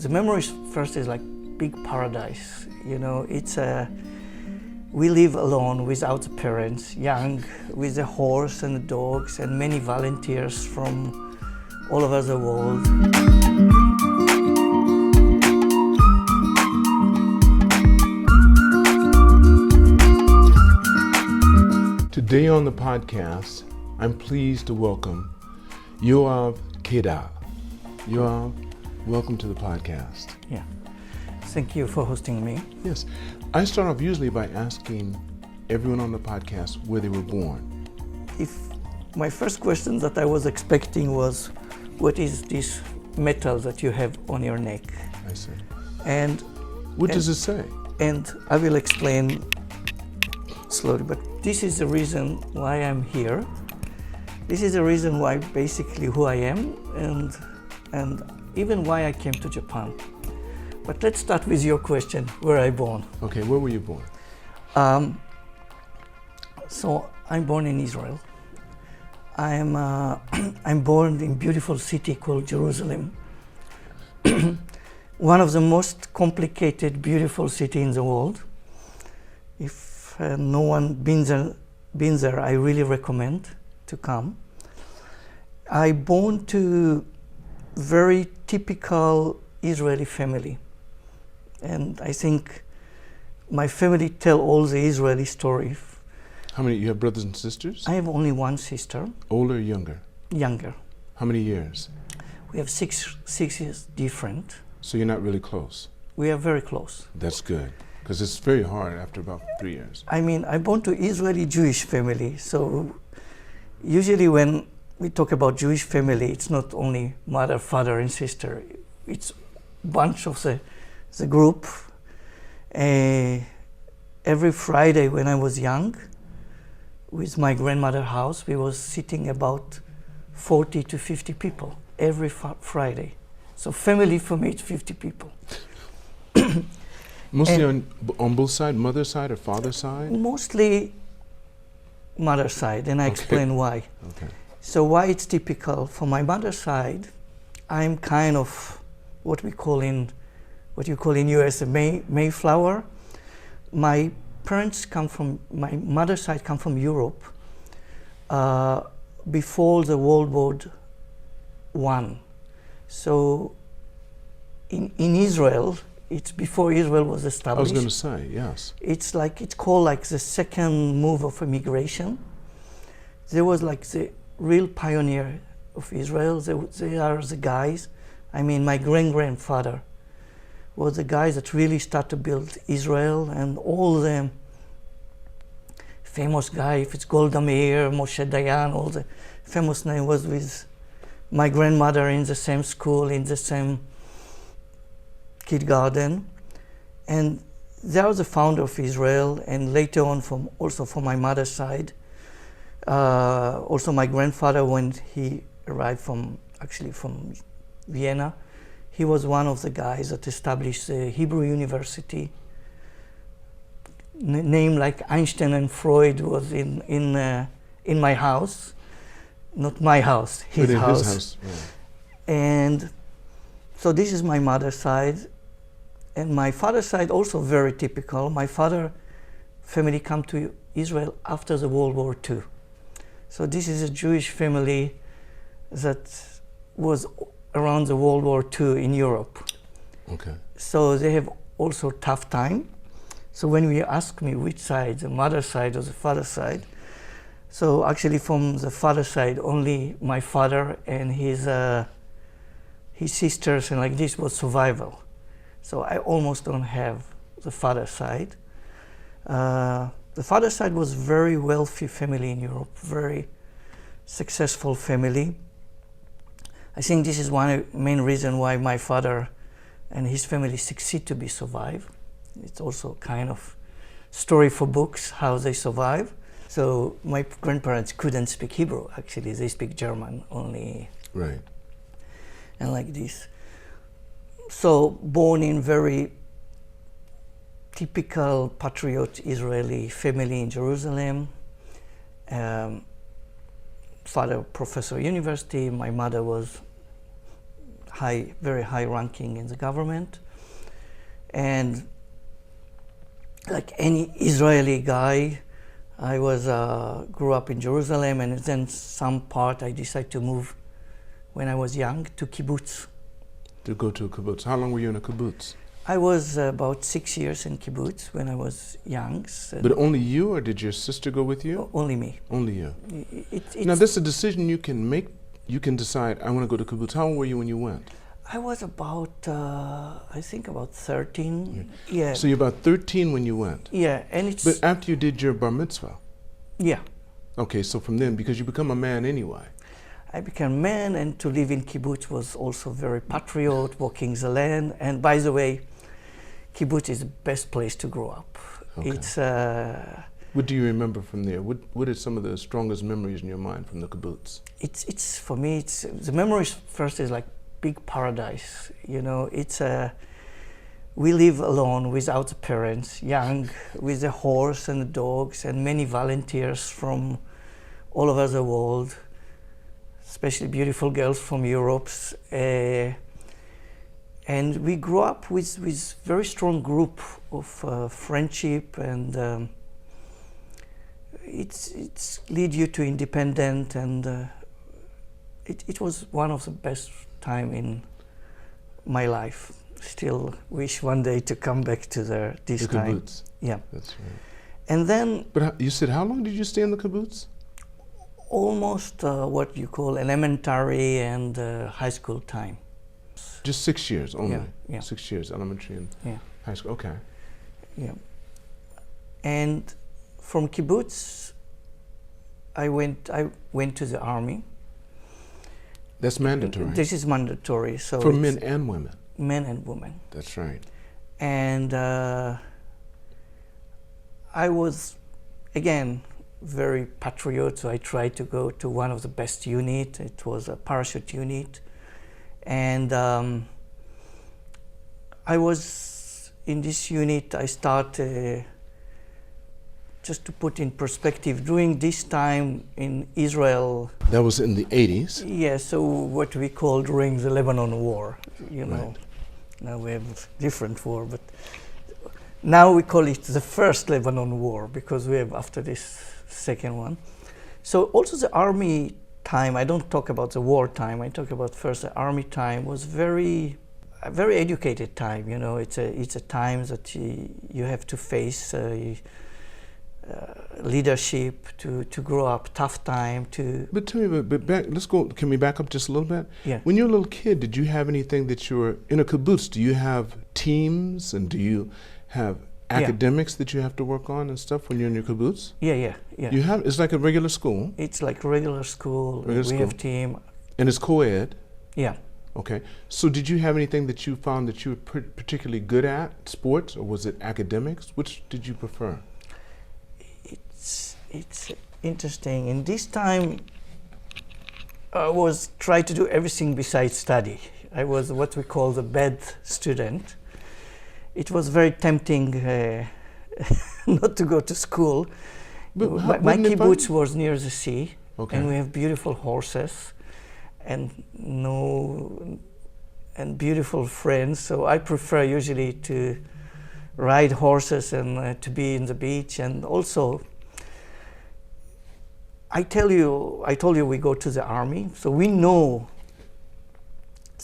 The memories first is like big paradise, you know, we live alone without parents, young, with a horse and dogs and many volunteers from all over the world. Today on the podcast, I'm pleased to welcome Yoav Keidar. Yoav, welcome to the podcast. Yeah, thank you for hosting me. Yes, I start off usually by asking everyone on the podcast where they were born. My first question that I was expecting was, what is this metal that you have on your neck? I see. And what does it say? And I will explain slowly, but this is the reason why I'm here. This is the reason why basically who I am and even why I came to Japan. But let's start with your question, where I born. Okay, where were you born? So I'm born in Israel. I'm born in a beautiful city called Jerusalem. One of the most complicated, beautiful city in the world. If no one been there, I really recommend to come. I born to very typical Israeli family, and I think my family tell all the Israeli story. How many, you have brothers and sisters? I have only one sister. Older or younger? Younger. How many years? We have six years different. So you're not really close? We are very close. That's good, because it's very hard after about 3 years. I mean, I born to Israeli Jewish family, so usually when we talk about Jewish family, it's not only mother, father, and sister. It's bunch of the group. Every Friday when I was young, with my grandmother's house, we was sitting about 40 to 50 people every Friday. So family for me is 50 people. Mostly on both sides, mother's side or father's side? Mostly mother's side, and I explain why. Okay. So why it's typical for my mother's side, I'm kind of what you call in US a Mayflower. My mother's side come from Europe before the World War I. So in Israel, it's before Israel was established. I was going to say, yes. It's called like the second move of immigration. There was like the real pioneer of Israel. They are the guys. I mean, my grandfather was the guys that really started to build Israel, and all the famous guys, if it's Golda Meir, Moshe Dayan, all the famous name was with my grandmother in the same school, in the same kindergarten. And they are the founder of Israel, and later on also from my mother's side. Also my grandfather, when he arrived from Vienna, he was one of the guys that established the Hebrew University. Name like Einstein and Freud was in my house, not my house, his house. His house, yeah. And so this is my mother's side, and my father's side also very typical. My father family come to Israel after the World War II. So this is a Jewish family that was around the World War II in Europe. Okay. So they have also tough time. So when you ask me which side, the mother's side or the father's side, so actually from the father's side, only my father and his sisters and like this was survival. So I almost don't have the father's side. The father's side was very wealthy family in Europe, very successful family. I think this is one main reason why my father and his family succeed to be survive. It's also kind of story for books, how they survive. So my grandparents couldn't speak Hebrew, actually. They speak German only. Right. And like this. So born in very typical patriot Israeli family in Jerusalem. Father professor university, my mother was very high ranking in the government. And like any Israeli guy, I grew up in Jerusalem, and then some part I decided to move when I was young to kibbutz. To go to a kibbutz. How long were you in a kibbutz? I was about 6 years in kibbutz when I was young. So But only you, or did your sister go with you? only me. Only you. It's Now, this is a decision you can make. You can decide, I want to go to kibbutz. How old were you when you went? I was about, I think about 13. Yeah. So you're about 13 when you went. Yeah, and it's But after you did your bar mitzvah. yeah. Okay, so from then, because you become a man anyway. I became a man, and to live in kibbutz was also very patriot, walking the land. And by the way, kibbutz is the best place to grow up. Okay. It's What do you remember from there? What are some of the strongest memories in your mind from the kibbutz? it's for me. It's the memories first is like big paradise. You know, it's we live alone without the parents, young, with the horse and the dogs, and many volunteers from all over the world, especially beautiful girls from Europe. And we grew up with very strong group of friendship, and it's lead you to independent, and it was one of the best time in my life. Still wish one day to come back to this The time. kibbutz. Yeah. That's right. And then But you said, how long did you stay in the kibbutz? almost what you call elementary and high school time. Just 6 years only. Yeah. 6 years, elementary and Yeah. high school. Okay. Yeah. And from kibbutz, I went to the army. That's mandatory. This is mandatory. So For it's men and women. men and women. That's right. And I was, again, very patriot, so I tried to go to one of the best unit. It was a parachute unit. And I was in this unit. I started, just to put in perspective, during this time in Israel. That was in the 80s. Yeah, so what we call during the Lebanon war, you know. Right. Now we have a different war, but now we call it the first Lebanon war because we have after this second one. So also the army time, I don't talk about the war time, I talk about first the army time was a very educated time, you know. It's a time that you have to face leadership, to grow up, tough time to. But tell me, but back, can we back up just a little bit? Yeah. When you were a little kid, did you have anything that you were, in a kibbutz, do you have teams and do you have academics that you have to work on and stuff when you're in your kibbutz? Yeah. You have, it's like a regular school? It's like regular school, we have team. And it's co-ed? Yeah. Okay. So did you have anything that you found that you were particularly good at, sports, or was it academics? Which did you prefer? It's interesting. In this time, I was trying to do everything besides study. I was what we call the bad student. It was very tempting not to go to school. But My kibbutz was near the sea, okay. and we have beautiful horses and beautiful friends. So I prefer usually to ride horses and to be in the beach. And also, I told you we go to the army, so we know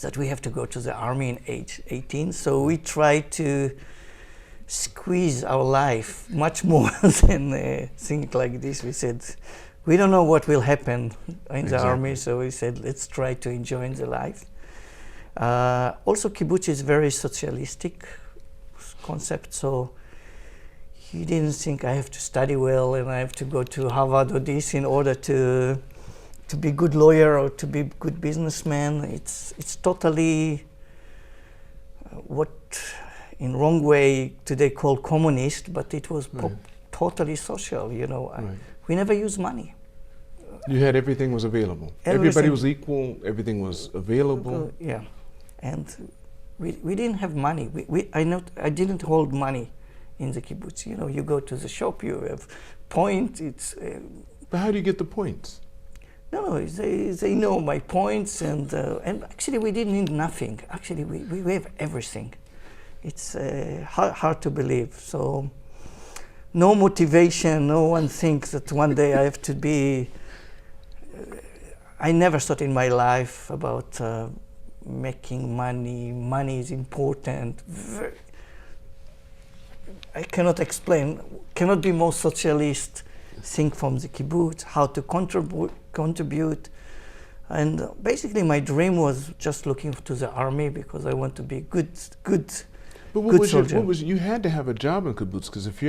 that we have to go to the army in age 18. So we try to squeeze our life much more than think like this. We said, we don't know what will happen in the army, so we said, let's try to enjoy the life. Also, kibbutz is very socialistic concept, so he didn't think I have to study well and I have to go to Harvard or this in order to be good lawyer or to be good businessman. It's totally what in wrong way today called communist, but it was totally social, you know. We never use money. You had everything was available. Everybody was equal, everything was available. Yeah, and we didn't have money. I didn't hold money in the kibbutz. You know, you go to the shop, you have point. But how do you get the points? No, they know my points, and actually we didn't need nothing. Actually, we have everything. It's hard to believe. So no motivation. No one thinks that one day I have to be. I never thought in my life about making money. Money is important. I cannot explain. Cannot be more socialist. Think from the kibbutz, how to contribute. And basically my dream was just looking to the army because I want to be good soldier. You had to have a job in kibbutz, because if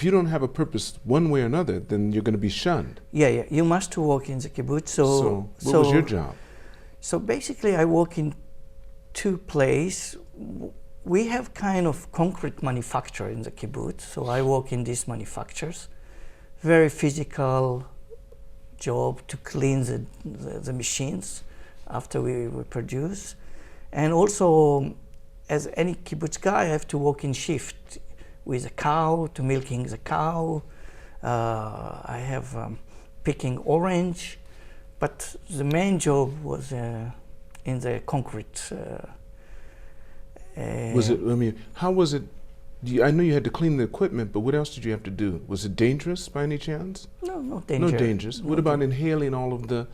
you don't have a purpose one way or another, then you're going to be shunned. Yeah, you must work in the kibbutz. So what was your job? So basically I work in two places. We have kind of concrete manufacture in the kibbutz, so I work in these manufacturers. Very physical job to clean the machines after we produce. And also, as any kibbutz guy, I have to work in shift with a cow, to milking the cow. I have picking orange, but the main job was in the concrete. How was it? I know you had to clean the equipment, but what else did you have to do? Was it dangerous by any chance? No, not dangerous. No dangerous. What about inhaling all of the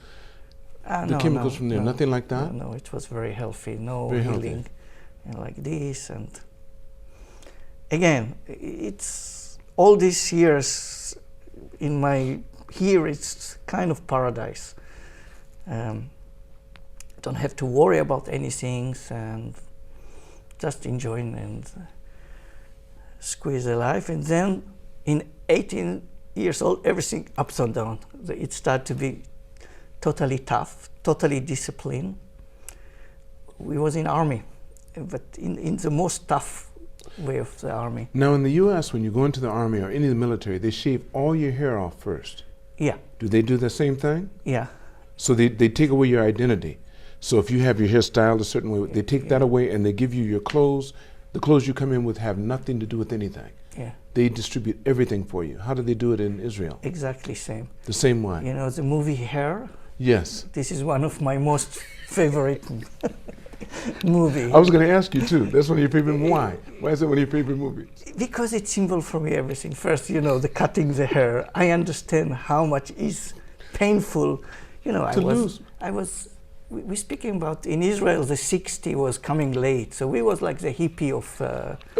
chemicals from there? No, nothing like that? No, it was very healthy. No very healing, and like this. And again, it's all these years in here. It's kind of paradise. Don't have to worry about anything and just enjoying and squeeze the life. And then in 18 years old, everything ups and down. It started to be totally tough, totally disciplined. We was in army, but in the most tough way of the army. Now in the US, when you go into the army or any of the military, they shave all your hair off first. Yeah. Do they do the same thing? Yeah. So they take away your identity. So if you have your hair styled a certain way, they take that away and they give you your clothes. The clothes you come in with have nothing to do with anything. Yeah. They distribute everything for you. How do they do it in Israel? Exactly same. The same way. You know the movie Hair? Yes. This is one of my most favorite movies. I was going to ask you too. That's one of your favorite. Why? Why is it one of your favorite movies? Because it symbols for me everything. First, the cutting the hair. I understand how much is painful. We're speaking about in Israel, the 60s was coming late, so we was like the hippie of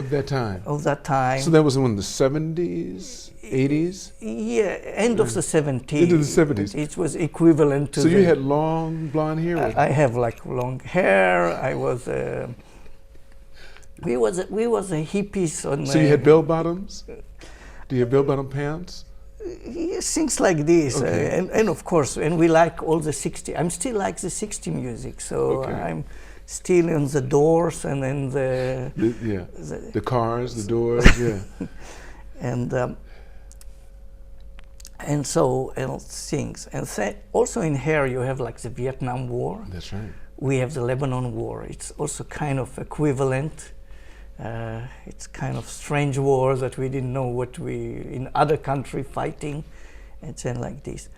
that time. Of that time. So that was in the 70s, 80s. Yeah, end of the 70s. Into the 70s. It was equivalent to. So you had long blonde hair. I have like long hair. I was. We was a hippies on. So you had bell bottoms. Do you have bell bottom pants? Yes, things like this, okay. And of course, and we like all the 60s. I'm still like the 60s music, so okay. I'm still in the Doors and in the cars, the Doors, yeah. and things, and also in here you have like the Vietnam War. That's right. We have the Lebanon War. It's also kind of equivalent. It's kind of strange war that we didn't know what we in other country fighting, and then like this.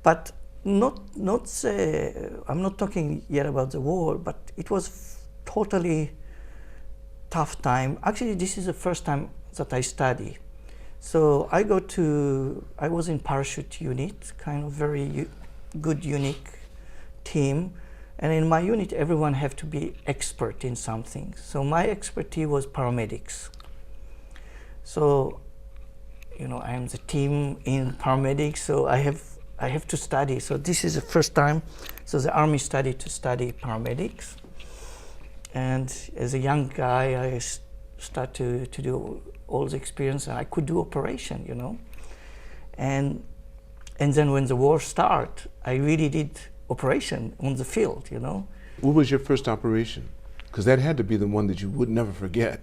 But I'm not talking yet about the war, but it was totally tough time. Actually, this is the first time that I study. So I was in parachute unit, kind of very good, unique team. And in my unit, everyone have to be expert in something. So my expertise was paramedics. So, I am the team in paramedics, so I have to study. So this is the first time. So the army started to study paramedics. And as a young guy, I started to do all the experience, and I could do operation, And then when the war started, I really did operation on the field, What was your first operation? Because that had to be the one that you would never forget.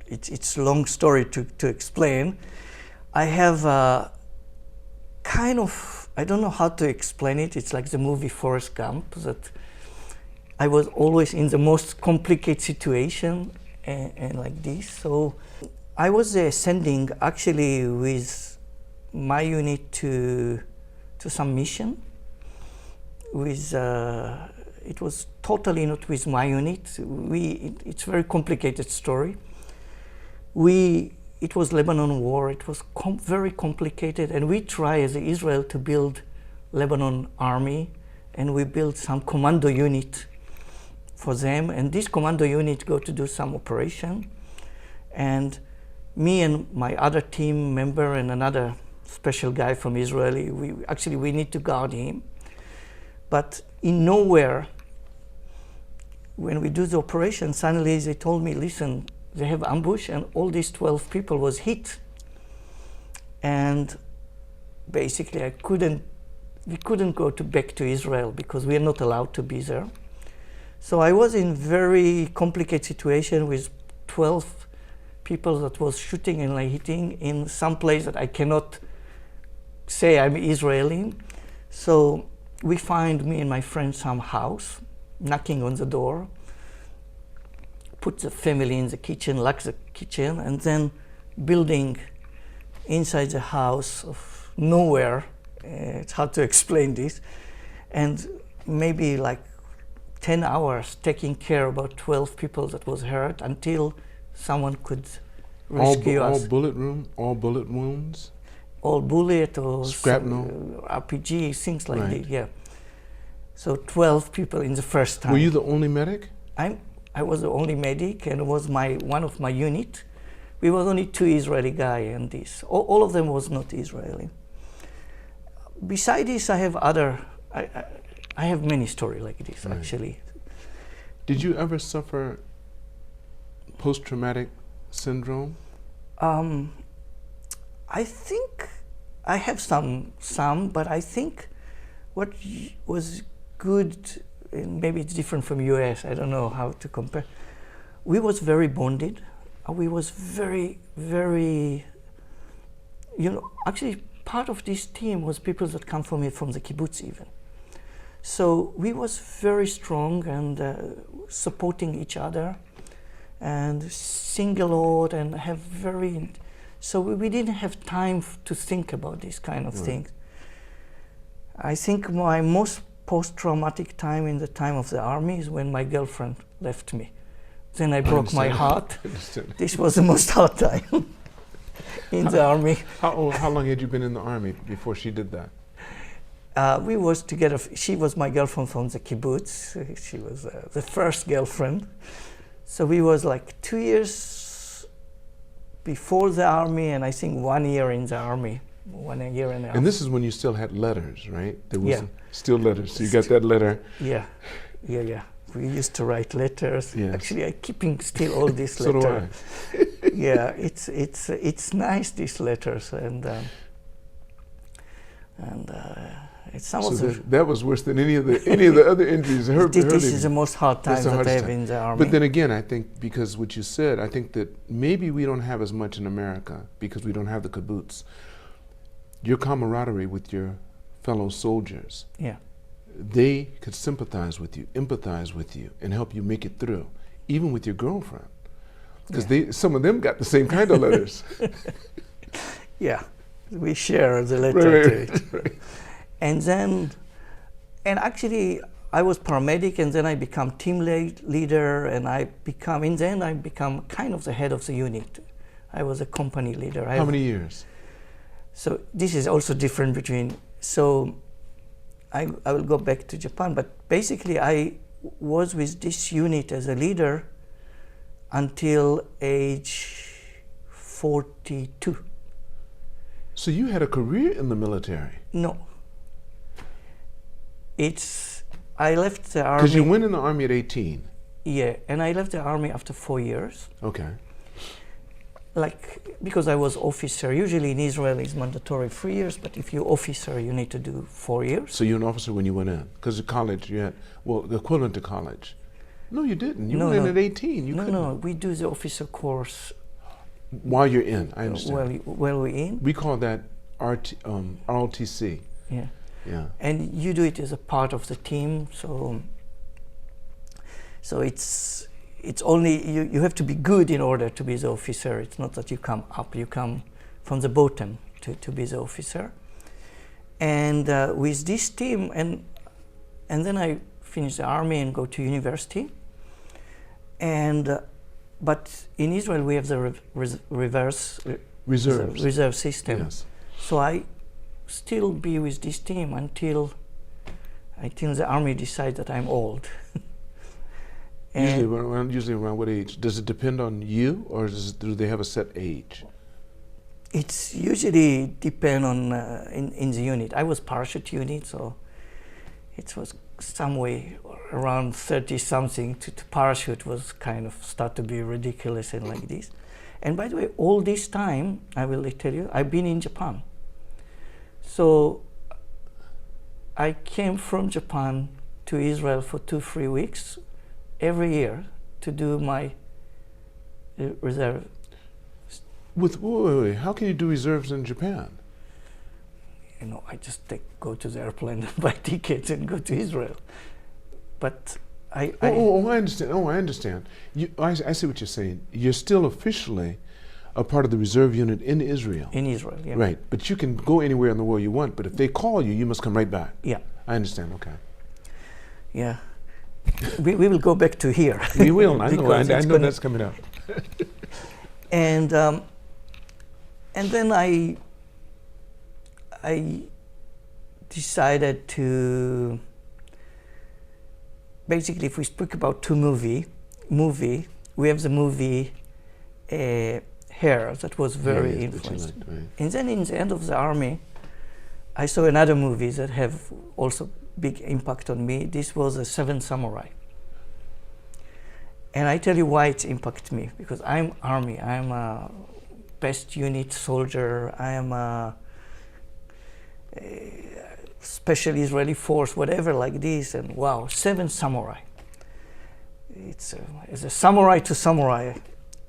It's a long story to explain. I have a kind of, I don't know how to explain it. It's like the movie Forrest Gump, that I was always in the most complicated situation and like this. So I was sending actually with my unit to some mission. it was totally not with my unit. It's a very complicated story. It was Lebanon war. It was very complicated, and we try as Israel to build Lebanon army, and we built some commando unit for them. And this commando unit go to do some operation, and me and my other team member and another special guy from Israeli, we need to guard him. But in nowhere, when we do the operation, suddenly they told me, listen, they have ambush, and all these 12 people was hit. And basically we couldn't go back to Israel because we are not allowed to be there. So I was in very complicated situation with 12 people that was shooting and like hitting in some place that I cannot say I'm Israeli. So we find, me and my friend, some house, knocking on the door, put the family in the kitchen, lock the kitchen, and then building inside the house of nowhere. It's hard to explain this. And maybe like 10 hours taking care about 12 people that was hurt until someone could rescue us. All bullet wounds? All bullet or shrapnel? RPG, things like that, yeah. So 12 people in the first time. Were you the only medic? I was the only medic, and it was one of my unit. We were only 2 Israeli guys in this. All of them was not Israeli. Besides this, I have I have many stories like this, right. Actually. Did you ever suffer post-traumatic syndrome? I think I have some, but I think what was good, and maybe it's different from US, I don't know how to compare. We was very bonded. We was very, very, actually part of this team was people that come from the kibbutz even. So we was very strong and supporting each other and sing a lot and have so we didn't have time to think about these kind of things. I think my most post-traumatic time in the time of the army is when my girlfriend left me. Then I broke my heart. This was the most hard time in the army. How long had you been in the army before she did that? We was together. She was my girlfriend from the kibbutz. She was the first girlfriend. So we was like 2 years before the army, and I think 1 year in the army, 1 year and a half. And this is when you still had letters, right? There was still letters. So you got that letter. Yeah. We used to write letters. Yes. Actually, I'm keeping still all these so letters. do I. Yeah, it's nice, these letters, and it's some of the. That was worse than any of the other injuries. This is the most hard time that I have in the army. But then again, I think because what you said, I think that maybe we don't have as much in America because we don't have the kibbutz. Your camaraderie with your fellow soldiers. Yeah. They could sympathize with you, empathize with you, and help you make it through, even with your girlfriend, because some of them got the same kind of letters. Yeah, we share the letter. Right. And actually, I was paramedic, and then I become team leader, and in the end I become kind of the head of the unit. I was a company leader. How many years? So this is also different between. So I will go back to Japan, but basically I was with this unit as a leader until age 42. So you had a career in the military? No. I left the army. Because you went in the army at 18? Yeah, and I left the army after 4 years. Okay. Because I was officer. Usually in Israel it's mandatory 3 years, but if you're officer, you need to do 4 years. So you're an officer when you went in? Because at college you had, the equivalent to college. No, you didn't. You went in at 18. No, we do the officer course. While you're in, I understand. While we're in. We call that ROTC. Yeah. Yeah. And you do it as a part of the team, so it's only, you have to be good in order to be the officer. It's not that you come up, you come from the bottom to be the officer. And with this team, and and then I finish the army and go to university. And but in Israel we have the reserve system. Yes. So I still be with this team until the army decides that I'm old. Usually around what age? Does it depend on you, or do they have a set age? It's usually depend on in the unit. I was parachute unit, so it was some way around 30 something to parachute was kind of start to be ridiculous and like this. And by the way, all this time, I will tell you, I've been in Japan. So I came from Japan to Israel for 2-3 weeks every year to do my reserve. Wait, how can you do reserves in Japan? You know, I just go to the airplane and buy tickets and go to Israel. But I understand. Oh, I understand. I see what you're saying. You're still officially a part of the reserve unit in Israel. In Israel, yeah. Right, but you can go anywhere in the world you want, but if they call you, you must come right back. Yeah. I understand, okay. Yeah. we will go back to here. We will, I know that's coming up. And then I decided to, basically if we speak about two movie, we have the movie Hair that was very influenced. Right. And then in the end of the army, I saw another movie that have also big impact on me. This was a Seven Samurai. And I tell you why it impacted me, because I'm army, I'm a best unit soldier, I am a special Israeli force, whatever like this, and wow, Seven Samurai. It's a samurai to samurai.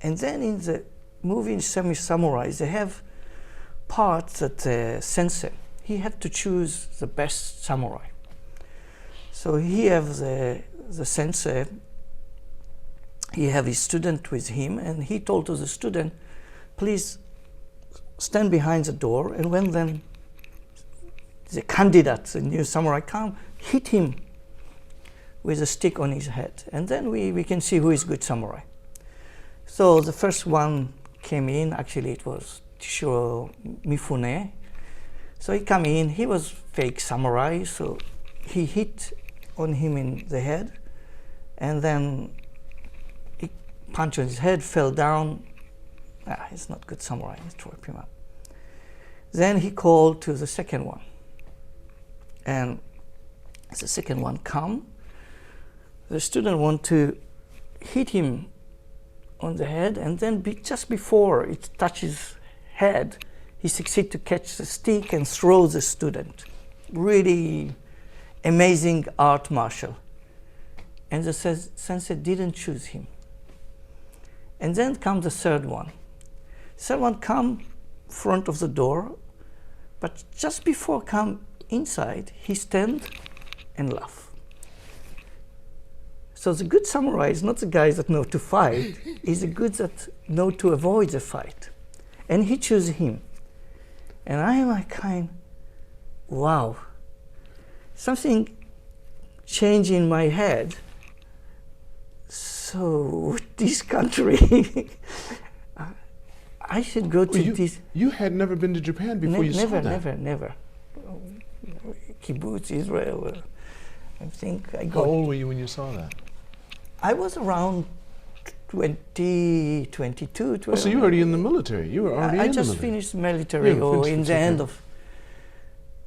And then in the movie Seven Samurai, they have parts that sensei, he have to choose the best samurai. So he have the sensei, he have his student with him, and he told to the student, please stand behind the door, and when then the candidate, the new samurai come, hit him with a stick on his head, and then we can see who is good samurai. So the first one came in, actually it was Tishiro Mifune. So he came in, he was fake samurai, so he hit on him in the head, and then he punched on his head, fell down. He's not good samurai, he threw him up. Then he called to the second one, and as the second one come, the student want to hit him on the head, and then just before it touches head, he succeed to catch the stick and throw the student. Really amazing art martial. And the sensei didn't choose him. And then comes the third one. Third one come front of the door, but just before come inside, he stand and laugh. So the good samurai is not the guys that know to fight, he's the good that know to avoid the fight. And he choose him. And I am like wow. Something changed in my head. So this country, I should go to this. You had never been to Japan before you saw that? Never. Kibbutz, Israel. I think I got. How old were you when you saw that? I was around 20, 22. Oh, so you were already in the military. You were already in the military. I just finished military in the end of.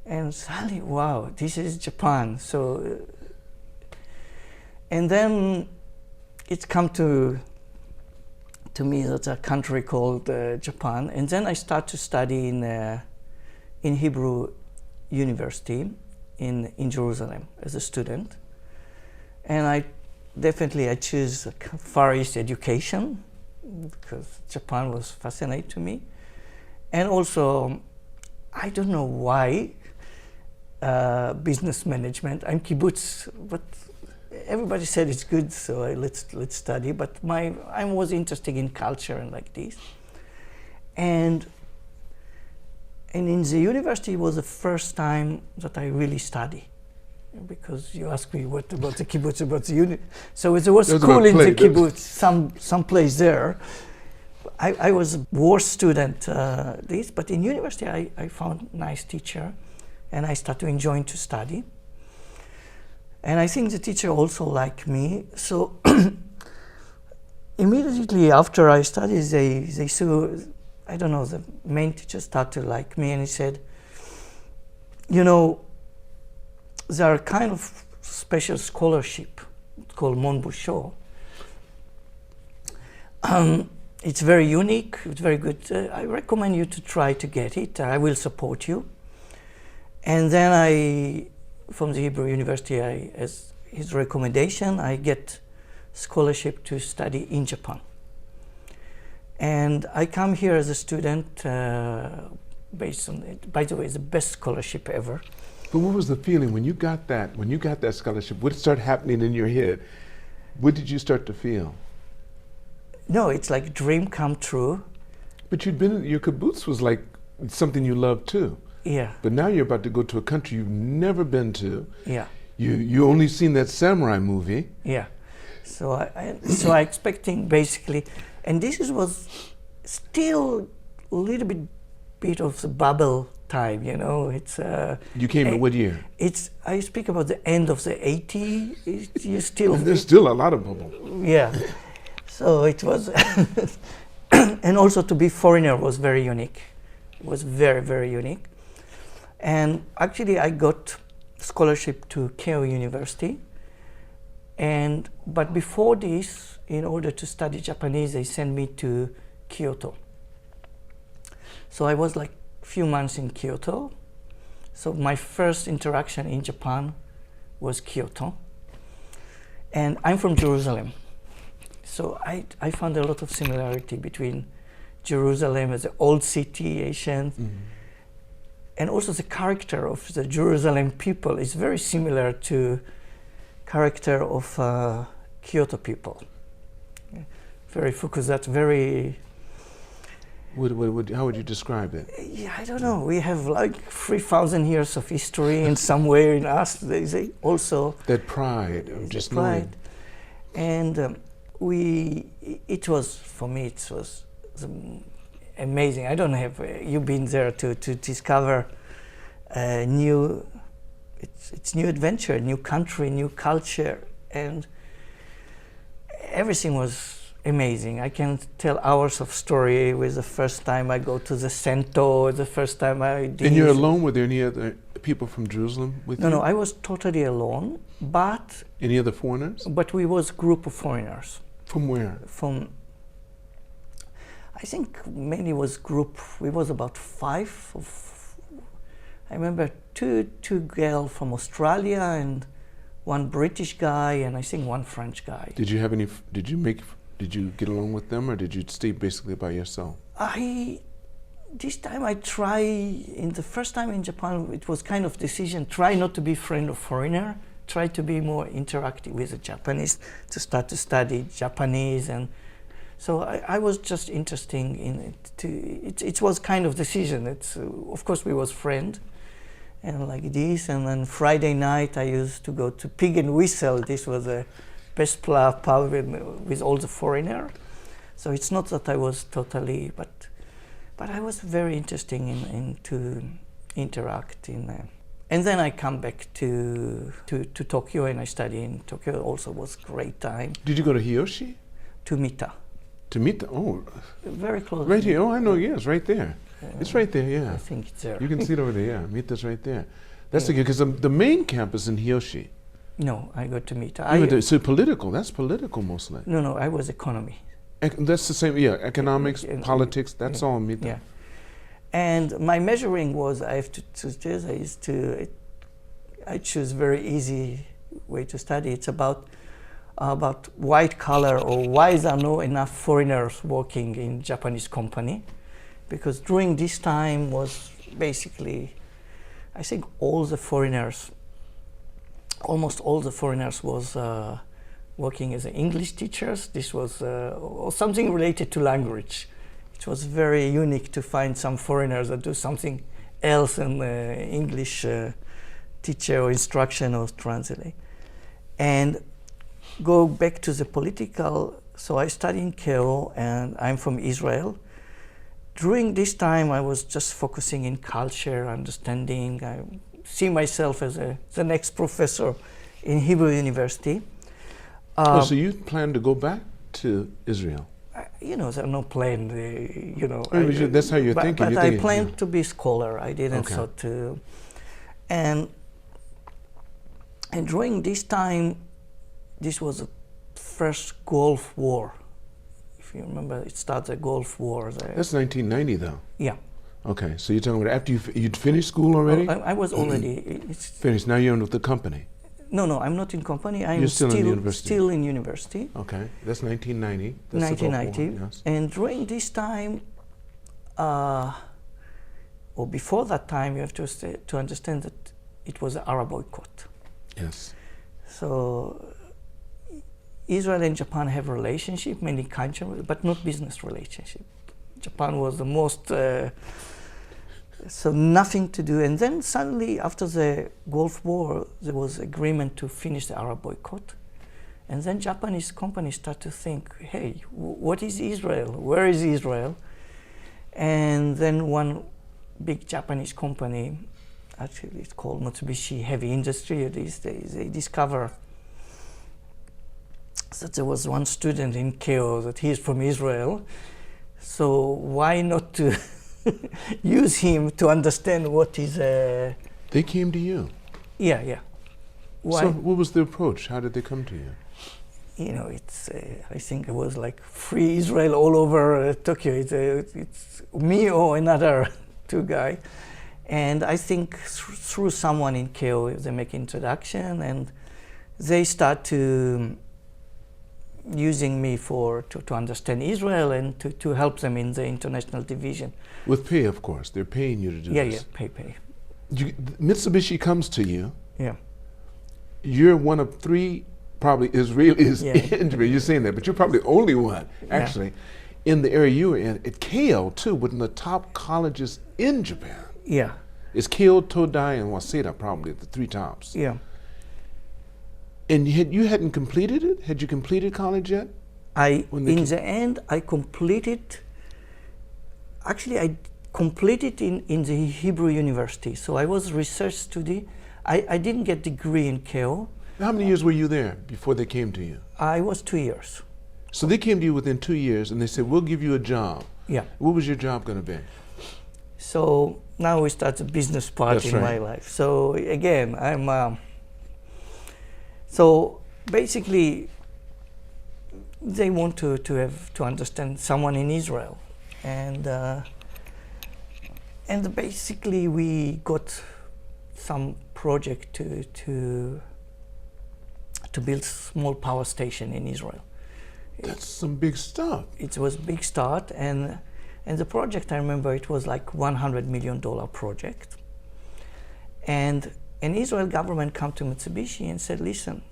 And suddenly, wow, this is Japan. So, and then it's come to me that a country called Japan. And then I start to study in Hebrew University in Jerusalem as a student. And I choose Far East education because Japan was fascinating to me. And also, I don't know why, business management. I'm kibbutz, but everybody said it's good, so let's study. But I was interested in culture and like this. And in the university was the first time that I really study. because you asked me what about the kibbutz, about the unit. So there was It school about in the play. kibbutz, some place there. I was a worst student, but in university I found nice teacher, and I started enjoying to study. And I think the teacher also liked me. So immediately after I studied, they saw, I don't know, the main teacher started to like me, and he said, you know, there are kind of special scholarship called Mombu-sho. It's very unique, it's very good. I recommend you to try to get it. I will support you. And then from the Hebrew University, as his recommendation, I get scholarship to study in Japan. And I come here as a student based on it. By the way, it's the best scholarship ever. But what was the feeling when you got that? When you got that scholarship, what started happening in your head? What did you start to feel? No, it's like a dream come true. But your kibbutz was like something you loved too. Yeah. But now you're about to go to a country you've never been to. Yeah. You only seen that samurai movie. Yeah. So I expecting basically, and was still a little bit of the bubble time, you know. It's You came in what year? I speak about the end of the 80s. You still And there's still a lot of bubble. Yeah. So it was, and also to be foreigner was very unique. It was very, very unique. And actually I got scholarship to Keio University. But before this, in order to study Japanese, they sent me to Kyoto. So I was like a few months in Kyoto. So my first interaction in Japan was Kyoto. And I'm from Jerusalem. So I found a lot of similarity between Jerusalem as an old city, ancient, and also the character of the Jerusalem people is very similar to character of Kyoto people. Very focused, that's very... How would you describe it? Yeah, I don't know. We have like 3,000 years of history in somewhere in us. They also... That pride of just knowing. And it was, for me, it was amazing. I don't have, you've been there to discover new adventure, new country, new culture, and everything was amazing. I can tell hours of story with the first time I go to the Sento, the first time I did. And you're alone? Were there any other people from Jerusalem with you? No, I was totally alone, but... Any other foreigners? But we was a group of foreigners. From where? From, I think mainly was group, we was about 5 of, I remember two girls from Australia and one British guy and I think one French guy. Did you have any, did you get along with them or did you stay basically by yourself? This time I the first time in Japan, it was kind of decision, try not to be friend of foreigner, try to be more interactive with the Japanese, to start to study Japanese. And so I was just interested in it. It was kind of decision. Of course we was friend and like this. And then Friday night I used to go to Pig and Whistle. This was a best pub with all the foreigner. So it's not that I was totally, but I was very interested in to interact in. And then I come back to Tokyo and I study in Tokyo. Also was great time. Did you go to Hiyoshi? To Mita. To Mita? Oh. Very close. Right here. Oh, I know. Yes, right there. It's right there. Yeah. I think it's there. You can see it over there. Yeah, Mita's right there. That's the because the main campus in Hiyoshi. No, I go to Mita. So political. That's political mostly. No, I was economy. That's the same. Yeah, economics, politics. That's all Mita. Yeah. And my measuring was I have to choose. I choose very easy way to study. It's about white collar or why there are not enough foreigners working in Japanese company, because during this time was basically, I think almost all the foreigners was working as English teachers. This was or something related to language. It was very unique to find some foreigners that do something else in English teacher or instruction or translate. And go back to the political, so I studied in Keio and I'm from Israel. During this time I was just focusing in culture, understanding. I see myself as the next professor in Hebrew University. So you plan to go back to Israel? There's no plan, that's how you're thinking. But I planned to be a scholar. I didn't thought to. And during this time, this was the first Gulf War. If you remember, it started the Gulf War. That's 1990, though. Yeah. Okay, so you're talking about after you'd finished school already? I was already finished. Now you're with the company. No, I'm not in company. I'm You're still in university. Still in university. Okay, that's 1990. That's 1990. Yes. And during this time, or before that time, you have to understand that it was an Arab boycott. Yes. So Israel and Japan have a relationship, many cultural, but not business relationship. Japan was the most, so nothing to do. And then suddenly after the Gulf War, there was agreement to finish the Arab boycott. And then Japanese companies start to think, hey, what is Israel? Where is Israel? And then one big Japanese company, actually it's called Mitsubishi Heavy Industries these days, they discover that there was one student in Keio that he's from Israel. So why not to use him to understand what is They came to you? Yeah. Why? So what was the approach? How did they come to you? It's I think it was like free Israel all over Tokyo. It's me or another two guy. And I think through someone in Keio, they make introduction and they start to using me to understand Israel and to help them in the international division. With pay, of course. They're paying you to do this. Yeah, pay. Mitsubishi comes to you. Yeah. You're one of three probably Israelis in Japan. You're saying that, but you're probably the only one, actually, in the area you were in. At Keio, too, one of the top colleges in Japan. Yeah. It's Keio, Todai, and Waseda, probably the three tops. Yeah. And you hadn't completed it? Had you completed college yet? In the end, I completed. Actually, I completed in the Hebrew University. So I was research student. I didn't get degree in Keio. How many years were you there before they came to you? I was 2 years. So they came to you within 2 years, and they said, "We'll give you a job." Yeah. What was your job going to be? So now we start the business part in my life. So again, I'm. So basically, they want to understand someone in Israel, and basically we got some project to build small power station in Israel. That's some big stuff. It was big start, and the project, I remember, it was like $100 million project. And an Israel government come to Mitsubishi and said, listen,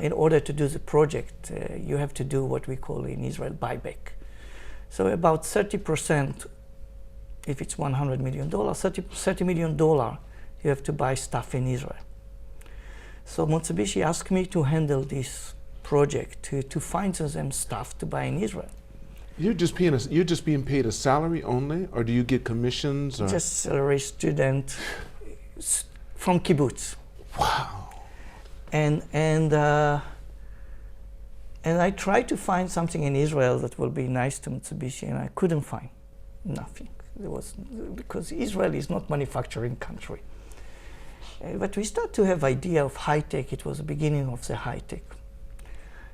in order to do the project, you have to do what we call in Israel buyback. So about 30%, if it's $100 million, $30 million, you have to buy stuff in Israel. So Mitsubishi asked me to handle this project, to find them stuff to buy in Israel. You're just being paid a salary only, or do you get commissions? Or? Just salary student from Kibbutz. Wow. And I tried to find something in Israel that will be nice to Mitsubishi, and I couldn't find nothing. Because Israel is not manufacturing country. But we start to have idea of high tech. It was the beginning of the high tech.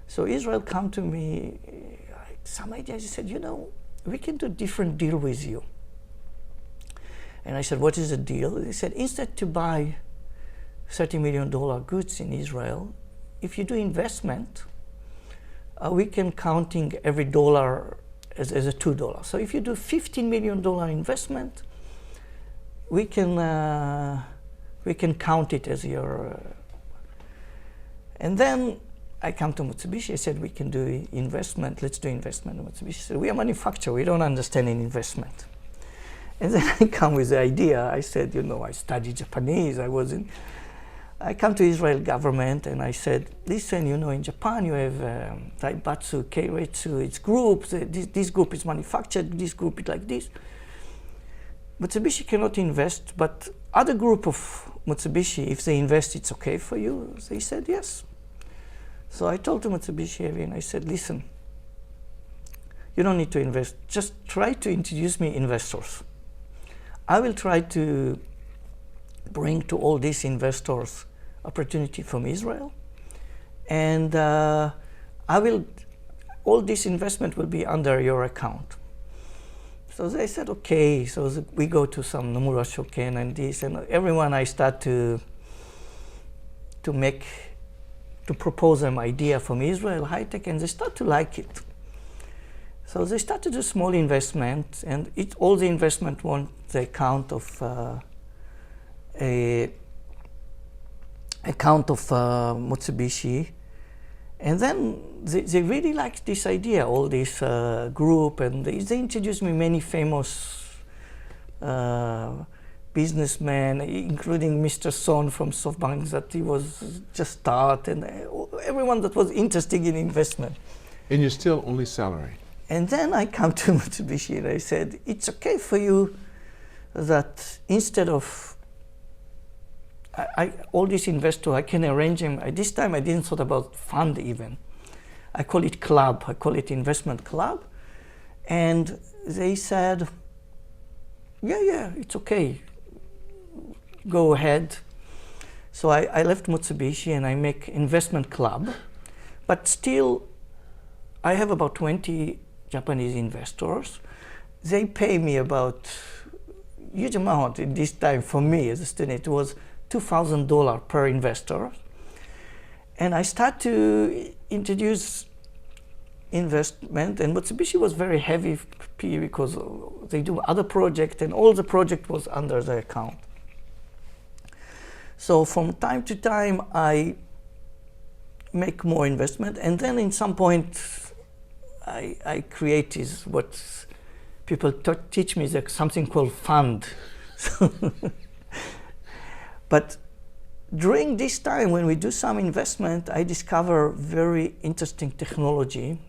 So Israel come to me, some ideas. He said, we can do different deal with you. And I said, what is the deal? They said, instead to buy $30 million goods in Israel, if you do investment, we can counting every dollar as a $2. So if you do $15 million investment, we can count it as your. And then I come to Mitsubishi. I said, we can do investment. Let's do investment. And Mitsubishi said, we are manufacturer. We don't understand in investment. And then I come with the idea. I said, I studied Japanese. I was in. I come to Israel government and I said, listen, you know, in Japan you have Daibatsu, Keiretsu, it's groups, this group is manufactured, this group is like this. Mitsubishi cannot invest, but other group of Mitsubishi, if they invest, it's okay for you? They said yes. So I told to Mitsubishi Heavy and I said, listen, you don't need to invest, just try to introduce me investors. I will try to bring to all these investors opportunity from Israel, and all this investment will be under your account. So they said, okay. So we go to some Nomura Shoken and this, and everyone I start to propose them idea from Israel high tech, and they start to like it. So they started a small investment, and all the investment want the account of Mitsubishi, and then they really liked this idea, all this group, and they introduced me many famous businessmen, including Mr. Son from SoftBank that he was just start, and everyone that was interested in investment. And you're still only salary. And then I come to Mitsubishi and I said, it's okay for you that instead of all these investors, I can arrange them. This time I didn't thought about fund even. I call it club, I call it investment club. And they said, yeah, it's okay, go ahead. So I left Mitsubishi and I make investment club, but still I have about 20 Japanese investors. They pay me about huge amount in this time for me as a student. It was $2,000 per investor. And I start to introduce investment, and Mitsubishi was very heavy because they do other projects, and all the project was under the account. So from time to time, I make more investment, and then in some point, I create what people teach me is something called fund. But during this time, when we do some investment, I discover very interesting technology,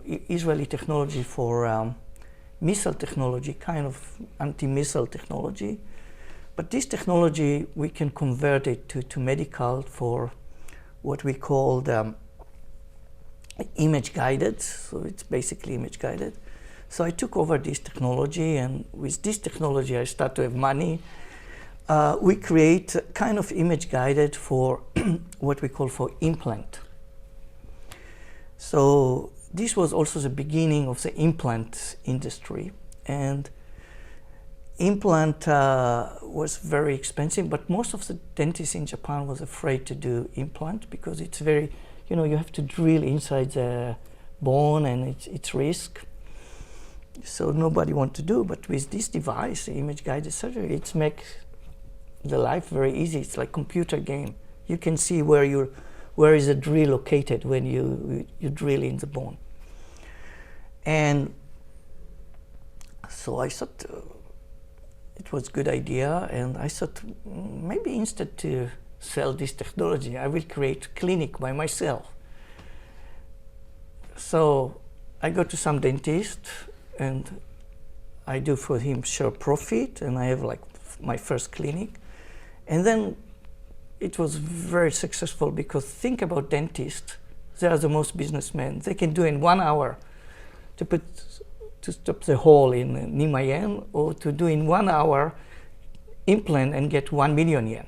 Israeli technology for missile technology, kind of anti-missile technology. But this technology, we can convert it to medical for what we call image guided. So it's basically image guided. So I took over this technology, and with this technology, I start to have money. We create kind of image guided for what we call for implant. So this was also the beginning of the implant industry, and implant was very expensive, but most of the dentists in Japan was afraid to do implant because it's very, you have to drill inside the bone, and it's risk. So nobody want to do, but with this device, the image guided surgery, it makes the life very easy. It's like computer game. You can see where is the drill located when you drill in the bone. And so I thought it was a good idea, and I thought maybe instead to sell this technology, I will create a clinic by myself. So I go to some dentist, and I do for him share profit, and I have like my first clinic. And then it was very successful, because think about dentists, they are the most businessmen. They can do in 1 hour to stop the hole in Nimayen, or to do in 1 hour implant and get 1 million yen.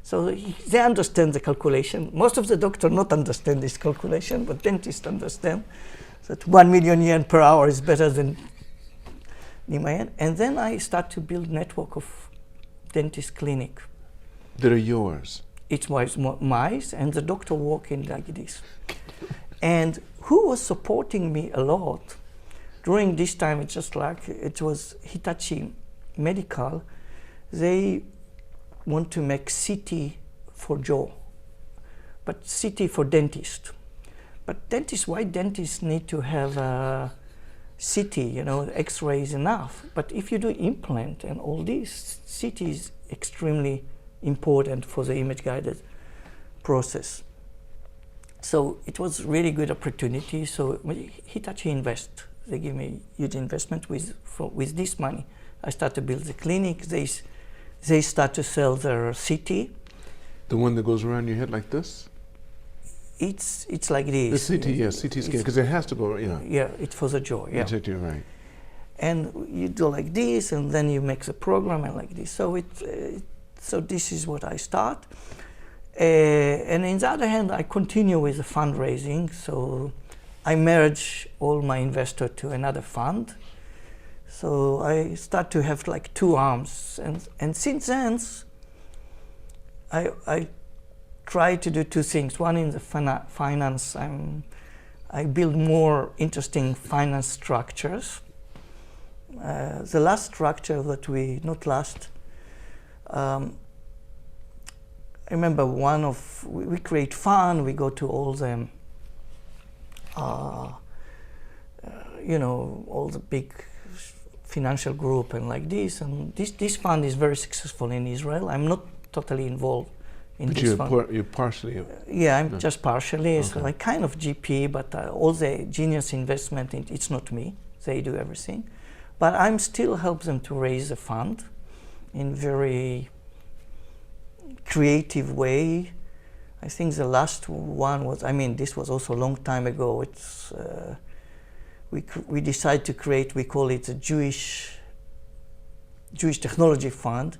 So they understand the calculation. Most of the doctors not understand this calculation, but dentists understand that 1 million yen per hour is better than Nimayen. And then I start to build network of dentist clinic. That are yours? It was mine, and the doctor walking like this. And who was supporting me a lot during this time, it's just like it was Hitachi Medical. They want to make CT for jaw, but CT for dentist. But dentists, why dentists need to have a CT, X-ray is enough. But if you do implant and all this, CT is extremely important for the image guided. process. So it was really good opportunity. So Hitachi Invest, they give me huge investment with this money. I start to build the clinic. They start to sell their CT. The one that goes around your head like this? It's like this. The CT, yes, CT scan, because it has to go, yeah. Yeah, it's for the jaw, yeah. Exactly right. And you do like this, and then you make the program and like this. So so this is what I start. And on the other hand, I continue with the fundraising. So I merge all my investor to another fund. So I start to have like two arms. And since then, I try to do two things. One in the finance, I build more interesting finance structures. The last structure that we I remember we create fund, we go to all the, all the big financial group and like this, and this fund is very successful in Israel. I'm not totally involved in this fund. But you're partially? Yeah, I'm just partially, okay. So I kind of GP, but all the genius investment, it's not me. They do everything. But I'm still help them to raise a fund in very creative way. I think the last one was, this was also a long time ago. It's we decided to create, we call it a Jewish Technology Fund,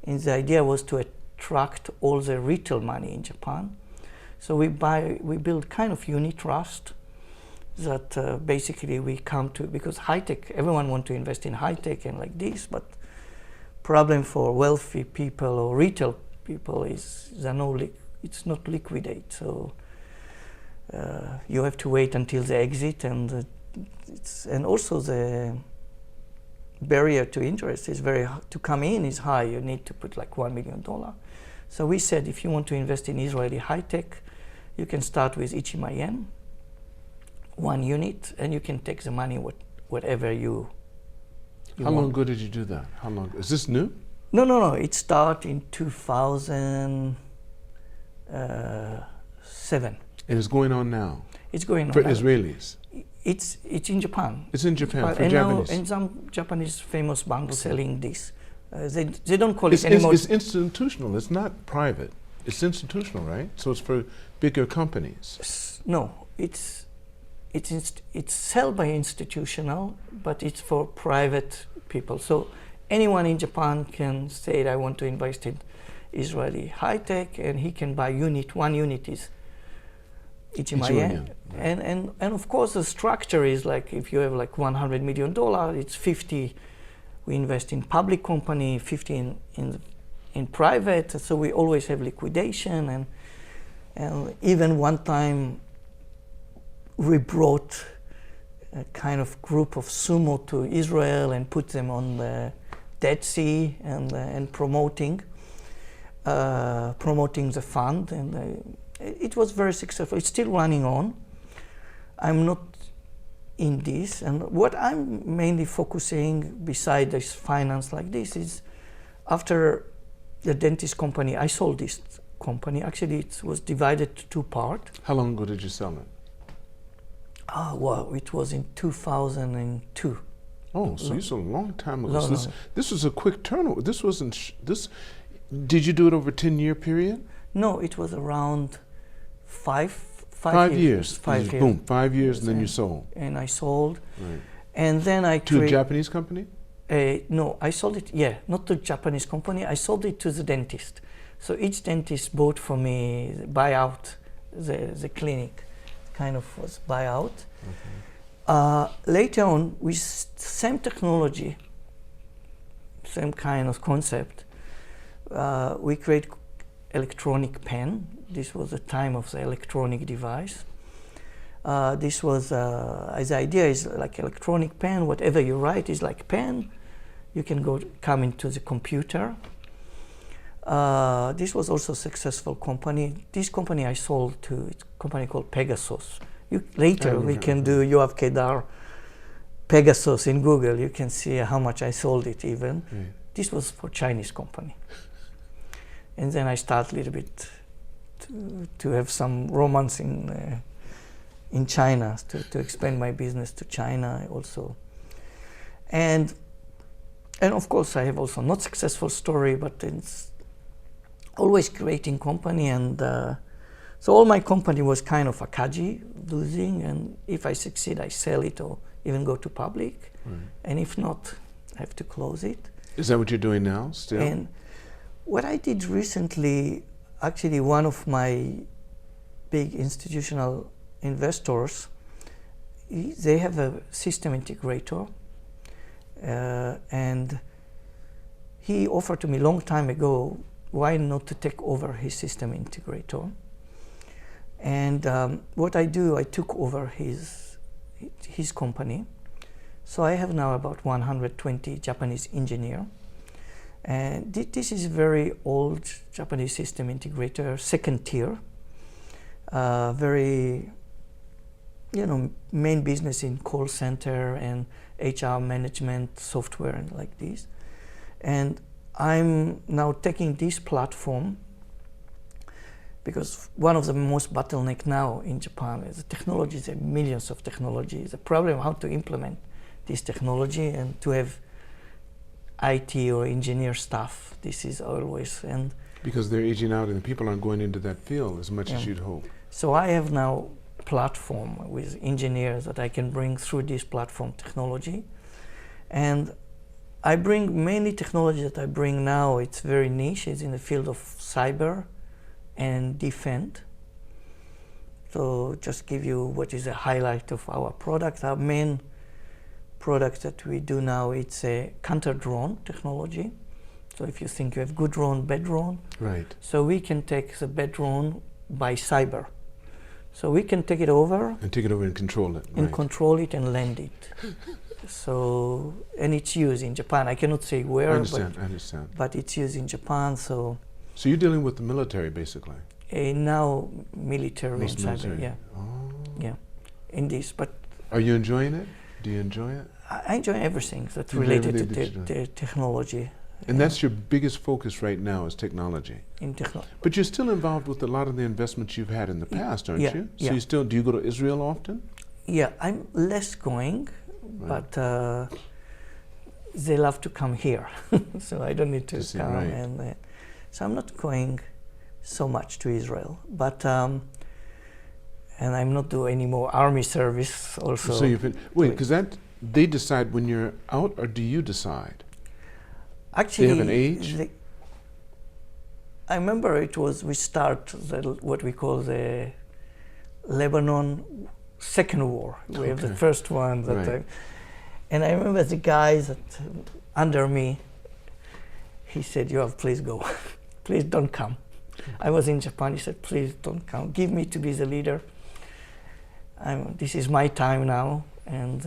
and the idea was to attract all the retail money in Japan. So we build kind of unit trust that basically we come to, because high tech, everyone want to invest in high tech and like this, but problem for wealthy people or retail people is it's not liquidate. So you have to wait until they exit, and also the barrier to interest is very to come in is high. You need to put like $1 million. So we said, if you want to invest in Israeli high tech, you can start with Ichimayen, 1 unit, and you can take the money whatever you How long ago did you do that? How long? Is this new? No. It started in 2007. And it's going on now? It's going on for now. Israelis? It's in Japan. It's in Japan, for and Japanese? Now, and some Japanese famous banks selling this. They don't call it anymore. It's institutional, it's not private. It's institutional, right? So it's for bigger companies? No, it's sold by institutional, but it's for private people. So anyone in Japan can say, I want to invest in Israeli high tech, and he can buy unit. 1 unit is Ichimayen. And of course the structure is like, if you have like $100 million, it's 50 we invest in public company, 50 in private. So we always have liquidation, and even one time we brought a kind of group of sumo to Israel and put them on the Dead Sea and promoting the fund, and it was very successful. It's still running on. I'm not in this, and what I'm mainly focusing beside this finance like this is, after the dentist company, I sold this company. Actually, it was divided to 2 parts. How long ago did you sell it? Well, it was in 2002. Oh, so you sold a long time ago. No, so this was a quick turnover. This wasn't, did you do it over a 10-year period? No, it was around 5 years. 5 years. Boom, 5 years, and then you sold. And I sold. Right. And then I to a Japanese company? No, I sold it, not to a Japanese company. I sold it to the dentist. So each dentist bought for me, buy out the clinic, kind of was buyout. Okay. Later on, with same technology, same kind of concept, we create electronic pen. This was the time of the electronic device. This was, the idea is like electronic pen, whatever you write is like pen. You can come into the computer. This was also a successful company. This company I sold to, it's a company called Pegasus. Later we can do Yoav Keidar Pegasus in Google. You can see how much I sold it even. This was for Chinese company. And then I start a little bit to have some romance in China, to expand my business to China also. And of course I have also not successful story, but it's always creating company, and so all my company was kind of akaji, losing, and if I succeed I sell it or even go to public, and if not I have to close it. Is that what you're doing now still? And what I did recently, actually one of my big institutional investors, they have a system integrator, and he offered to me a long time ago why not to take over his system integrator. And what I do, I took over his company. So I have now about 120 Japanese engineers. And this is very old Japanese system integrator, second tier, very, main business in call center and HR management software and like this. And I'm now taking this platform because one of the most bottleneck now in Japan is the technologies, there are millions of technologies. The problem how to implement this technology and to have IT or engineer staff. This is always, and because they're aging out and people aren't going into that field as much as you'd hope. So I have now a platform with engineers that I can bring through this platform technology, and I bring mainly technology that I bring now. It's very niche. It's in the field of cyber and defense. So just give you what is a highlight of our product. Our main product that we do now, it's a counter drone technology. So if you think you have good drone, bad drone, right? So we can take the bad drone by cyber. So we can take it over and control it, and control it and land it. So, and it's used in Japan. I cannot say where, I understand. But it's used in Japan. So you're dealing with the military basically. Now military and cyber, yeah. Oh. Yeah, in this. But are you enjoying it? Do you enjoy it? I enjoy everything that's related to the technology. And that's your biggest focus right now is technology. In technology. But you're still involved with a lot of the investments you've had in the past, aren't you? So you still, do you go to Israel often? Yeah, I'm less going, but they love to come here. So I don't need to come. Right. And so I'm not going so much to Israel, but and I'm not doing any more army service also. So you've been, wait, because they decide when you're out, or do you decide? Actually, they have an age? I remember we start what we call the Lebanon Second War. We have the first one that and I remember the guys that under me, he said, Yoav, please go. Please don't come. I was in Japan, he said, please don't come. Give me to be the leader. This is my time now. And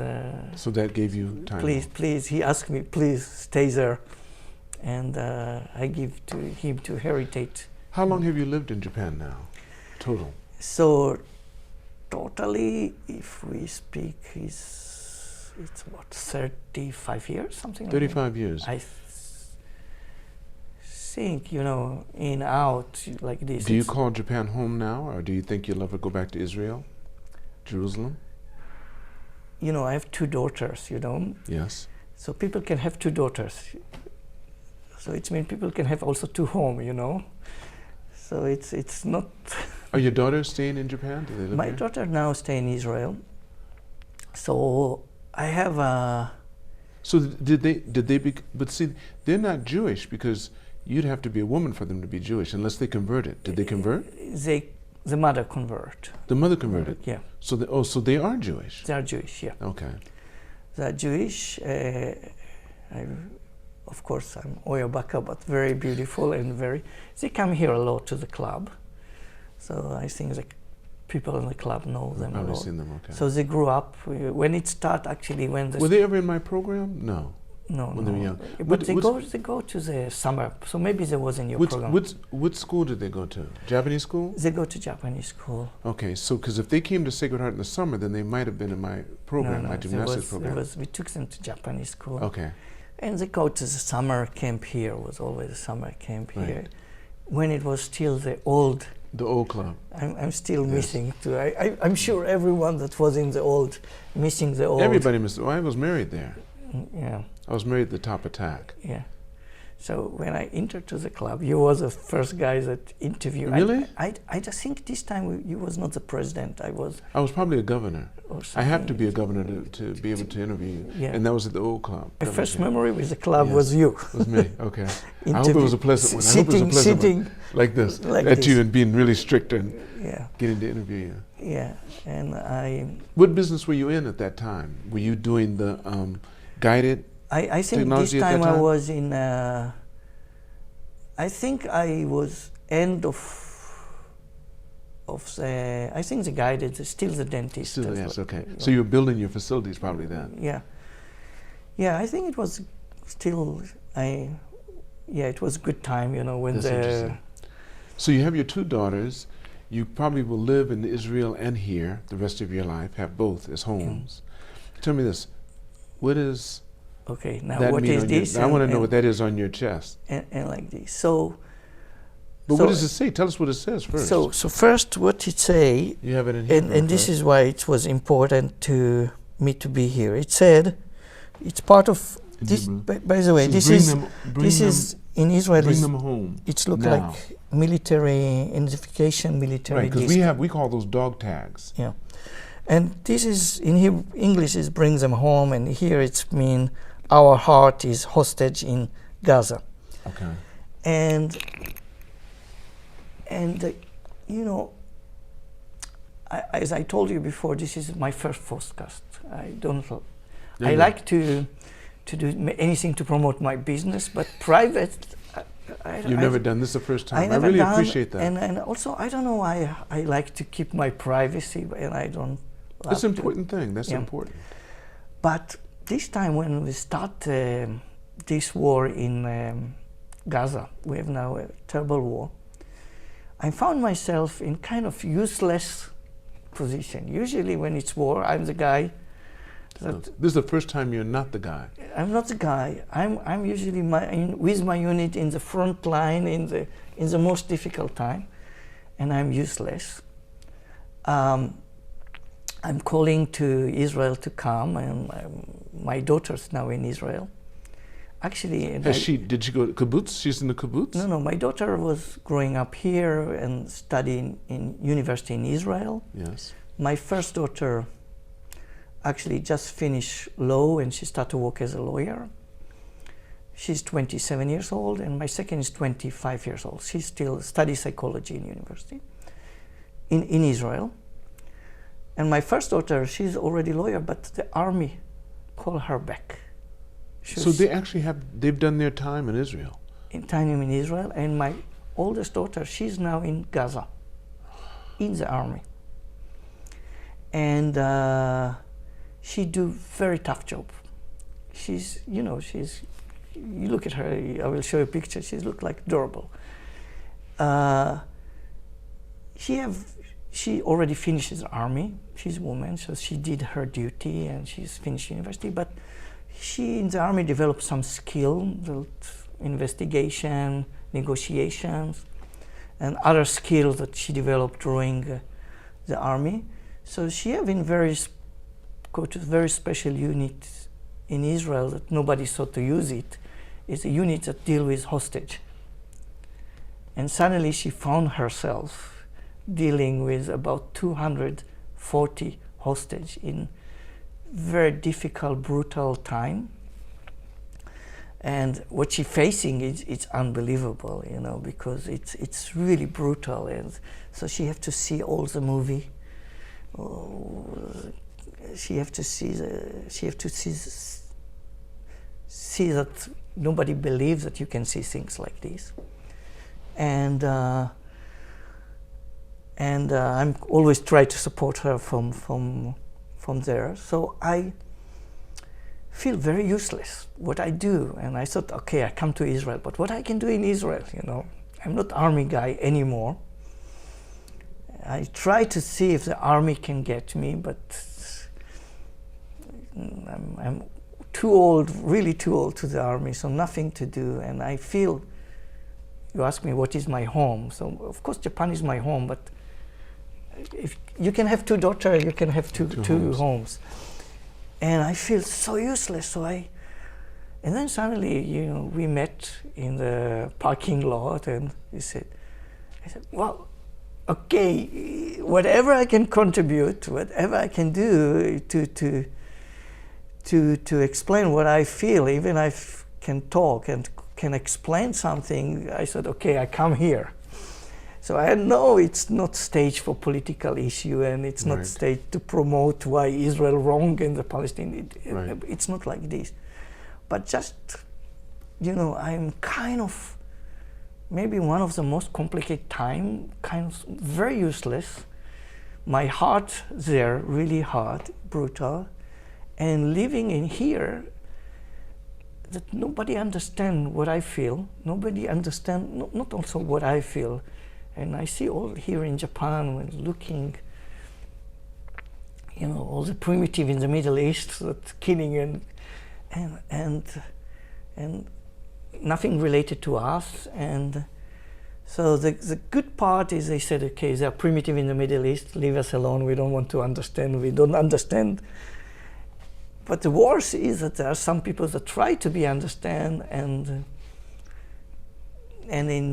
so that gave you time. Please, he asked me, please stay there. And I give to him to heritage. How long have you lived in Japan now, total? So totally, if we speak, it's about 35 years, something like that. 35 years. I think, in, out, like this. Do you call Japan home now, or do you think you'll ever go back to Israel, Jerusalem? I have 2 daughters, Yes. So people can have 2 daughters. So it means people can have also 2 homes, So it's not. Are your daughters staying in Japan? Do they live My here? daughter now stay in Israel. So I have a. So but see, they're not Jewish because you'd have to be a woman for them to be Jewish unless they converted. Did they convert? The mother convert. The mother converted? Yeah. So they are Jewish? They are Jewish, yeah. Okay. They are Jewish. Of course, I'm Oyabaka, but very beautiful and they come here a lot to the club. So I think the people in the club know them a lot. I've seen them, okay. So they grew up, when it started actually when Were they ever in my program? No. No, when they were young. But they go to the summer, so maybe there was in your program. What school did they go to? Japanese school? They go to Japanese school. Okay, so because if they came to Sacred Heart in the summer, then they might have been in my program, my gymnastics program. We took them to Japanese school. Okay. And they go to the summer camp here, was always a summer camp here. When it was still the old The old club. I'm still missing too. I'm sure everyone that was in the old, missing the old. Everybody missed. Well, I was married there. Yeah. I was married at the Top Attack. Yeah. So when I entered to the club, you was the first guy that interviewed. Really? I just think this time you was not the president. I was probably a governor. I have to be a governor to be able to interview you. Yeah. And that was at the old club. My first memory with the club was you. Was me. Okay. I hope it was a pleasant one. I hope it was a pleasant one. Like this. Like at this. you and being really strict and Yeah. getting to interview you. Yeah. And What business were you in at that time? Were you doing the guided I think this technology at time that time? I was in. I think I was end of the. I think the guided is still the dentist. Still, yes, okay. So you were building your facilities probably then. Yeah. Yeah, I think it was still. Yeah, it was a good time, you know, when That's interesting. So you have your two daughters. You probably will live in Israel and here the rest of your life. Have both as homes. Tell me this. What is Okay, now that what mean is on this? I want to know what that is on your chest. And like this. So. But so what does it say? Tell us what it says first. So first, what it say? You have it in here. And this is why it was important to me to be here. It said, it's part of this. By the way, this is in Israel. Bring them home. It's look now. like military identification, military. Right, because we call those dog tags. Yeah, and this is in English is brings them home, and here it's mean our heart is hostage in Gaza. Okay. And you know, as I told you before, this is my first podcast. I like to do anything to promote my business, but private. You've never done this the first time. I never really done, appreciate that. And also, I don't know why I like to keep my privacy, and I don't. That's an important thing. That's yeah. important. But this time, when we start this war in Gaza, we have now a terrible war. I found myself in kind of useless position. Usually when it's war, I'm the guy. This is the first time you're not the guy. I'm not the guy. I'm usually with my unit in the front line in the most difficult time, and I'm useless. I'm calling to Israel to come, and my daughter's now in Israel. Actually, did she go to kibbutz? She's in the kibbutz? No, my daughter was growing up here and studying in university in Israel. Yes. My first daughter actually just finished law, and she started to work as a lawyer. She's 27 years old, and my second is 25 years old. She still studies psychology in university in Israel. And my first daughter, she's already a lawyer, but the army called her back. So they've done their time in Israel. In Israel, and my oldest daughter, she's now in Gaza, in the army. And she do very tough job. You look at her, I will show you a picture, she look like adorable. She already finishes the army, she's a woman, so she did her duty and she's finished university, but she in the army developed some skill, investigation, negotiations, and other skills that she developed during the army. So she have in very special unit in Israel that nobody thought to use it. It's a unit that deal with hostage. And suddenly she found herself dealing with about 240 hostage in very difficult, brutal time. And what she's facing it's unbelievable, you know, because it's really brutal. And so she have to see all the movie. She have to see that nobody believes that you can see things like this. And I'm always try to support her from there. So I feel very useless what I do, and I thought, okay, I come to Israel, but what I can do in Israel, you know, I'm not army guy anymore. I try to see if the army can get me, but I'm too old, really too old to the army, so nothing to do, and I feel you ask me what is my home. So of course Japan is my home, but if you can have two daughters, you can have two homes. And I feel so useless. And then suddenly, we met in the parking lot, and I said, well, okay, whatever I can contribute, whatever I can do to explain what I feel, even if I can talk and can explain something, I said, okay, I come here. So I know it's not stage for political issue, and it's not stage to promote why Israel wrong and the Palestinian. It's not like this. But just, I'm kind of maybe one of the most complicated time, kind of very useless. My heart there, really hard, brutal, and living in here, that nobody understand what I feel. Nobody understand, not also what I feel. And I see all here in Japan, when looking, all the primitive in the Middle East, that killing and nothing related to us. And so the good part is they said, okay, they are primitive in the Middle East, leave us alone, we don't want to understand, we don't understand. But the worst is that there are some people that try to be understand, and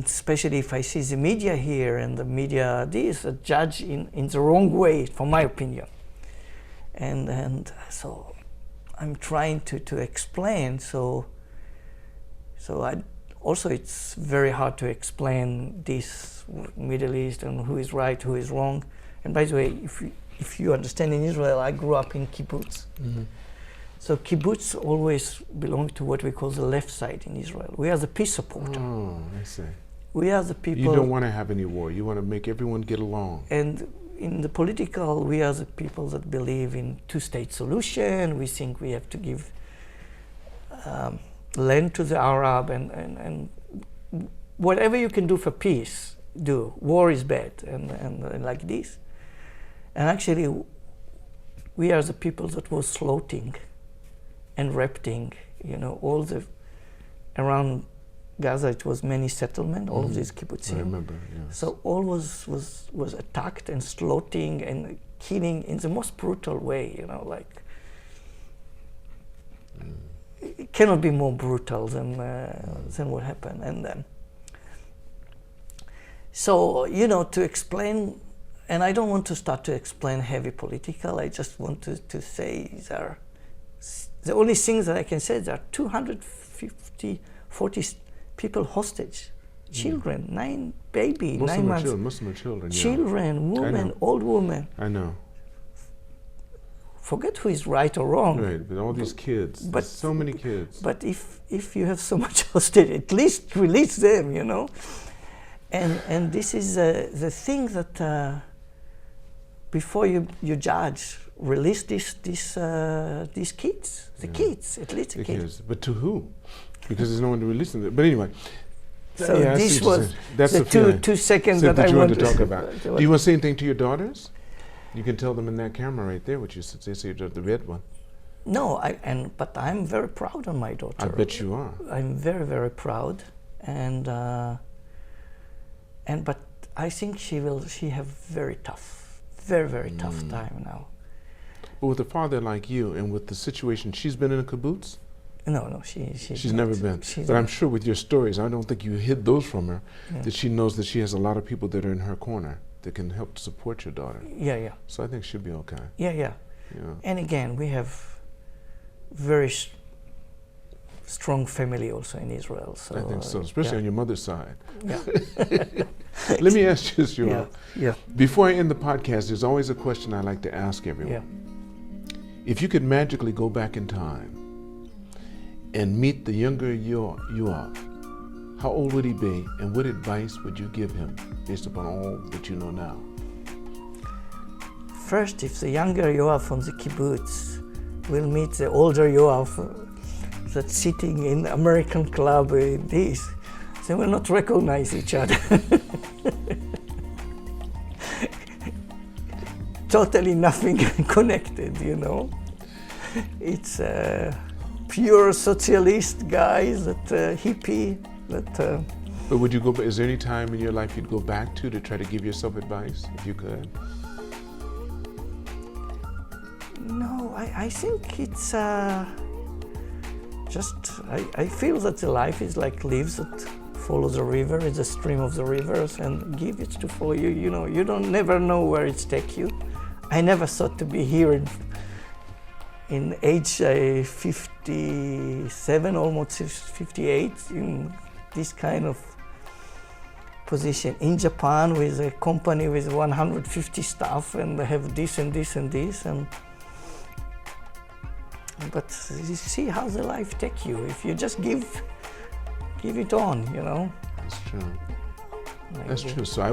especially if I see the media here, and the media this judge in the wrong way, for my opinion. And so I'm trying to explain. So it's very hard to explain this Middle East and who is right, who is wrong. And by the way, if you understand, in Israel, I grew up in Kibbutz. Mm-hmm. So Kibbutz always belonged to what we call the left side in Israel. We are the peace supporter. Oh, I see. We are the people. You don't want to have any war. You want to make everyone get along. And in the political, we are the people that believe in two-state solution. We think we have to give land to the Arab, and whatever you can do for peace, do. War is bad, and like this. And actually, we are the people that was slaughtering and rapting, all the around Gaza. It was many settlements, all of these kibbutzim. I remember, yes. So all was attacked and slaughtering and killing in the most brutal way, it cannot be more brutal than what happened. And so, to explain, and I don't want to start to explain heavy political, I just want to say the only things that I can say, there are 40 people hostage, children, 9 baby, most 9 months. Most of them are children. Children, women, old women. I know. Forget who is right or wrong. Right, but all these kids, but so many kids. But if you have so much hostage, at least release them, And this is the thing that before you judge, release these kids, kids, at least the kids. But to who? Because there's no one to release them. But anyway. So this was the 2 seconds that I wanted to talk about. Do you want to say anything to your daughters? You can tell them in that camera right there what you say, the red one. No, but I'm very proud of my daughter. I bet you are. I'm very, very proud, but I think she have very tough time now. But with a father like you, and with the situation, she's been in a kibbutz? No, she's never been. But I'm sure with your stories, I don't think you hid those from her, that she knows that she has a lot of people that are in her corner that can help support your daughter. Yeah. So I think she'll be okay. Yeah. And again, we have very strong family also in Israel. So I think so, especially on your mother's side. Yeah. Let me ask you this, Yoav. Yeah. Before I end the podcast, there's always a question I like to ask everyone. Yeah. If you could magically go back in time and meet the younger Yoav, how old would he be, and what advice would you give him based upon all that you know now? First, if the younger Yoav from the kibbutz will meet the older Yoav that's sitting in American club with this, they will not recognize each other. Totally nothing connected, It's pure socialist guys, that hippie, that But would you go? Is there any time in your life you'd go back to try to give yourself advice, if you could? No, I think it's I feel that the life is like leaves that follow the river, it's a stream of the rivers, and give it to follow you. You know, you don't never know where it's take you. I never thought to be here in age 57, almost 58, in this kind of position in Japan with a company with 150 staff, and they have this and this and this, but you see how the life take you if you just give it on, you know. That's true. That's true. So I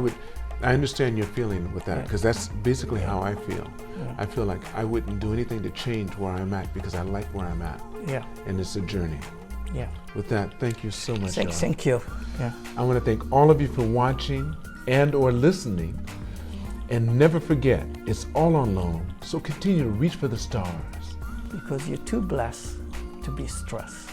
understand your feeling with that, because that's basically how I feel. Yeah. I feel like I wouldn't do anything to change where I'm at because I like where I'm at. Yeah. And it's a journey. Yeah. With that, thank you so much. Thank you. Yeah. I want to thank all of you for watching and or listening. And never forget, it's all on loan. So continue to reach for the stars. Because you're too blessed to be stressed.